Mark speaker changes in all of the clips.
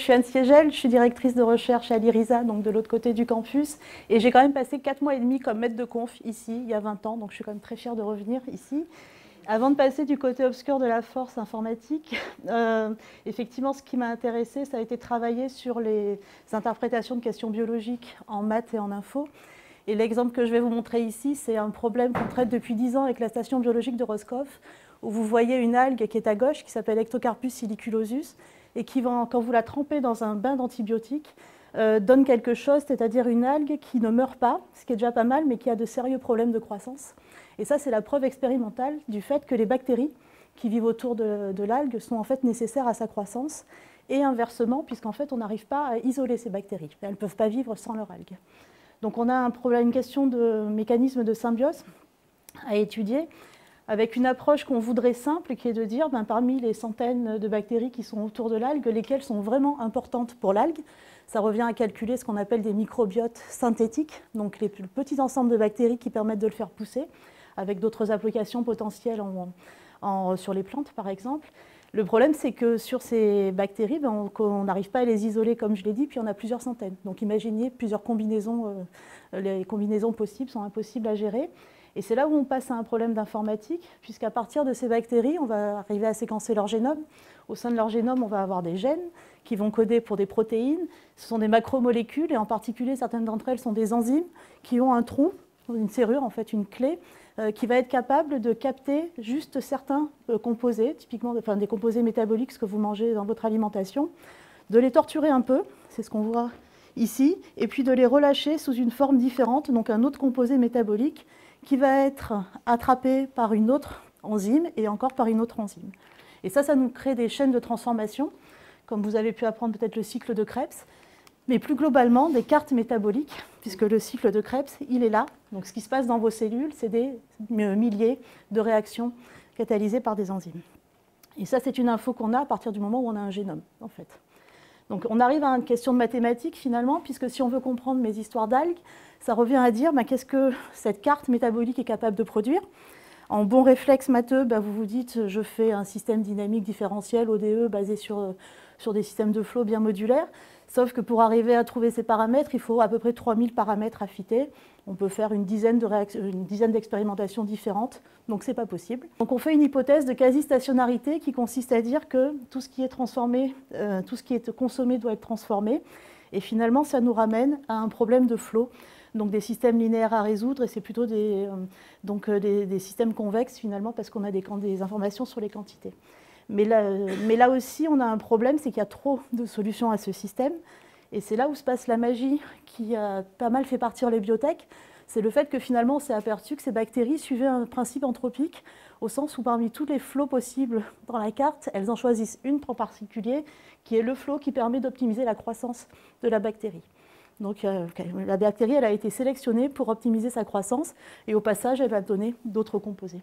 Speaker 1: suis Anne Siegel, je suis directrice de recherche à l'IRISA, donc de l'autre côté du campus. Et j'ai quand même passé 4 mois et demi comme maître de conf ici, il y a 20 ans, donc je suis quand même très fière de revenir ici. Avant de passer du côté obscur de la force informatique, effectivement, ce qui m'a intéressée, ça a été de travailler sur les interprétations de questions biologiques en maths et en info. Et l'exemple que je vais vous montrer ici, c'est un problème qu'on traite depuis 10 ans avec la station biologique de Roscoff, où vous voyez une algue qui est à gauche, qui s'appelle Ectocarpus siliculosus, et qui, quand vous la trempez dans un bain d'antibiotiques, donne quelque chose, c'est-à-dire une algue qui ne meurt pas, ce qui est déjà pas mal, mais qui a de sérieux problèmes de croissance. Et ça, c'est la preuve expérimentale du fait que les bactéries qui vivent autour de l'algue sont en fait nécessaires à sa croissance, et inversement, puisqu'en fait, on n'arrive pas à isoler ces bactéries. Elles ne peuvent pas vivre sans leur algue. Donc on a un problème, une question de mécanisme de symbiose à étudier, avec une approche qu'on voudrait simple, qui est de dire, parmi les centaines de bactéries qui sont autour de l'algue, lesquelles sont vraiment importantes pour l'algue. Ça revient à calculer ce qu'on appelle des microbiotes synthétiques, donc les petits ensembles de bactéries qui permettent de le faire pousser, avec d'autres applications potentielles sur les plantes, par exemple. Le problème, c'est que sur ces bactéries, on n'arrive pas à les isoler, comme je l'ai dit, puis on a plusieurs centaines. Donc imaginez plusieurs combinaisons, les combinaisons possibles sont impossibles à gérer. Et c'est là où on passe à un problème d'informatique, puisqu'à partir de ces bactéries, on va arriver à séquencer leur génome. Au sein de leur génome, on va avoir des gènes qui vont coder pour des protéines. Ce sont des macromolécules, et en particulier, certaines d'entre elles sont des enzymes qui ont un trou, une serrure, en fait, une clé, qui va être capable de capter juste certains composés, typiquement des composés métaboliques, ce que vous mangez dans votre alimentation, de les torturer un peu, c'est ce qu'on voit ici, et puis de les relâcher sous une forme différente, donc un autre composé métabolique, qui va être attrapé par une autre enzyme et encore par une autre enzyme. Et ça nous crée des chaînes de transformation, comme vous avez pu apprendre peut-être le cycle de Krebs, mais plus globalement des cartes métaboliques, puisque le cycle de Krebs, il est là. Donc ce qui se passe dans vos cellules, c'est des milliers de réactions catalysées par des enzymes. Et ça, c'est une info qu'on a à partir du moment où on a un génome, en fait. Donc on arrive à une question de mathématiques, finalement, puisque si on veut comprendre mes histoires d'algues, ça revient à dire qu'est-ce que cette carte métabolique est capable de produire. En bon réflexe matheux, vous vous dites, je fais un système dynamique différentiel, ODE, basé sur des systèmes de flow bien modulaires. Sauf que pour arriver à trouver ces paramètres, il faut à peu près 3000 paramètres à fitter. On peut faire une dizaine d'expérimentations différentes, donc ce n'est pas possible. Donc on fait une hypothèse de quasi-stationnarité qui consiste à dire que tout ce qui est transformé, tout ce qui est consommé doit être transformé. Et finalement, ça nous ramène à un problème de flow, donc des systèmes linéaires à résoudre, et c'est plutôt des systèmes convexes finalement, parce qu'on a des informations sur les quantités. Mais là aussi, on a un problème, c'est qu'il y a trop de solutions à ce système. Et c'est là où se passe la magie qui a pas mal fait partir les biotech. C'est le fait que finalement, on s'est aperçu que ces bactéries suivaient un principe anthropique, au sens où parmi tous les flots possibles dans la carte, elles en choisissent une en particulier, qui est le flot qui permet d'optimiser la croissance de la bactérie. Donc la bactérie, elle a été sélectionnée pour optimiser sa croissance, et au passage, elle va donner d'autres composés.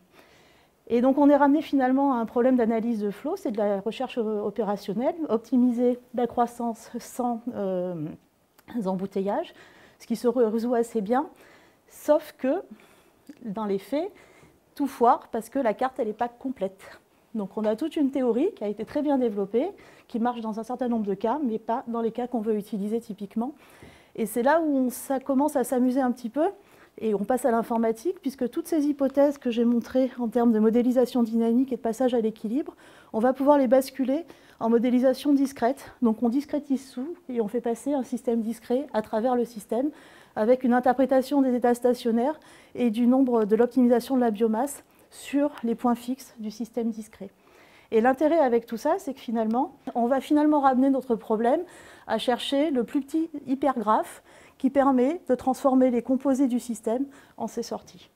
Speaker 1: Et donc on est ramené finalement à un problème d'analyse de flow, c'est de la recherche opérationnelle, optimiser la croissance sans embouteillage, ce qui se résout assez bien, sauf que dans les faits, tout foire parce que la carte elle n'est pas complète. Donc on a toute une théorie qui a été très bien développée, qui marche dans un certain nombre de cas, mais pas dans les cas qu'on veut utiliser typiquement. Et c'est là où ça commence à s'amuser un petit peu. Et on passe à l'informatique, puisque toutes ces hypothèses que j'ai montrées en termes de modélisation dynamique et de passage à l'équilibre, on va pouvoir les basculer en modélisation discrète. Donc on discrétise sous et on fait passer un système discret à travers le système, avec une interprétation des états stationnaires et du nombre de l'optimisation de la biomasse sur les points fixes du système discret. Et l'intérêt avec tout ça, c'est que finalement, on va ramener notre problème à chercher le plus petit hypergraphe qui permet de transformer les composés du système en ses sorties.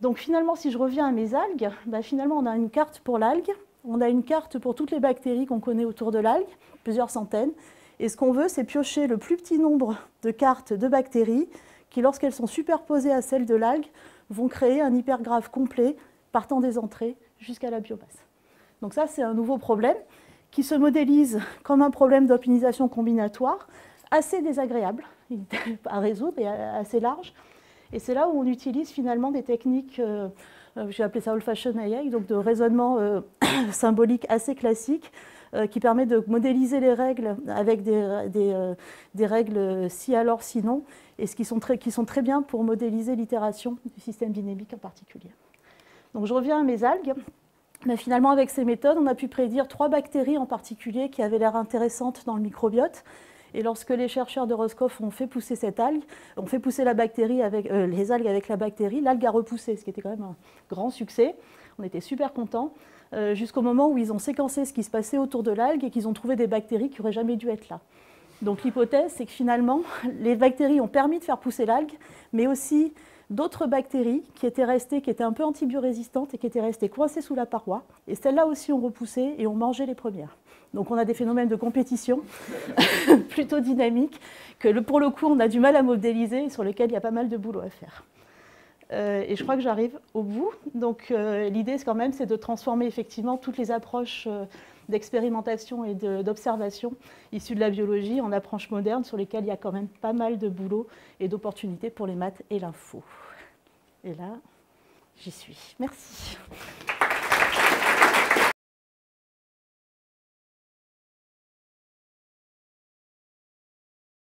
Speaker 1: Donc finalement, si je reviens à mes algues, finalement on a une carte pour l'algue, on a une carte pour toutes les bactéries qu'on connaît autour de l'algue, plusieurs centaines, et ce qu'on veut, c'est piocher le plus petit nombre de cartes de bactéries qui, lorsqu'elles sont superposées à celles de l'algue, vont créer un hypergraphe complet partant des entrées jusqu'à la biomasse. Donc ça, c'est un nouveau problème qui se modélise comme un problème d'optimisation combinatoire, assez désagréable à résoudre et assez large. Et c'est là où on utilise finalement des techniques, j'ai appelé ça old-fashioned AI, donc de raisonnement symbolique assez classique, qui permet de modéliser les règles avec des règles si alors sinon, et qui sont très bien pour modéliser l'itération du système dynamique en particulier. Donc je reviens à mes algues. Mais finalement, avec ces méthodes, on a pu prédire 3 bactéries en particulier qui avaient l'air intéressantes dans le microbiote. Et lorsque les chercheurs de Roscoff ont fait pousser cette algue, ont fait pousser la bactérie les algues avec la bactérie, l'algue a repoussé, ce qui était quand même un grand succès. On était super contents, jusqu'au moment où ils ont séquencé ce qui se passait autour de l'algue et qu'ils ont trouvé des bactéries qui n'auraient jamais dû être là. Donc l'hypothèse, c'est que finalement, les bactéries ont permis de faire pousser l'algue, mais aussi d'autres bactéries qui étaient restées, qui étaient un peu antibiorésistantes et qui étaient restées coincées sous la paroi. Et celles-là aussi ont repoussé et ont mangé les premières. Donc on a des phénomènes de compétition plutôt dynamiques que pour le coup on a du mal à modéliser et sur lesquels il y a pas mal de boulot à faire. Et je crois que j'arrive au bout. Donc l'idée quand même c'est de transformer effectivement toutes les approches d'expérimentation et d'observation issues de la biologie en approches modernes sur lesquelles il y a quand même pas mal de boulot et d'opportunités pour les maths et l'info. Et là, j'y suis. Merci.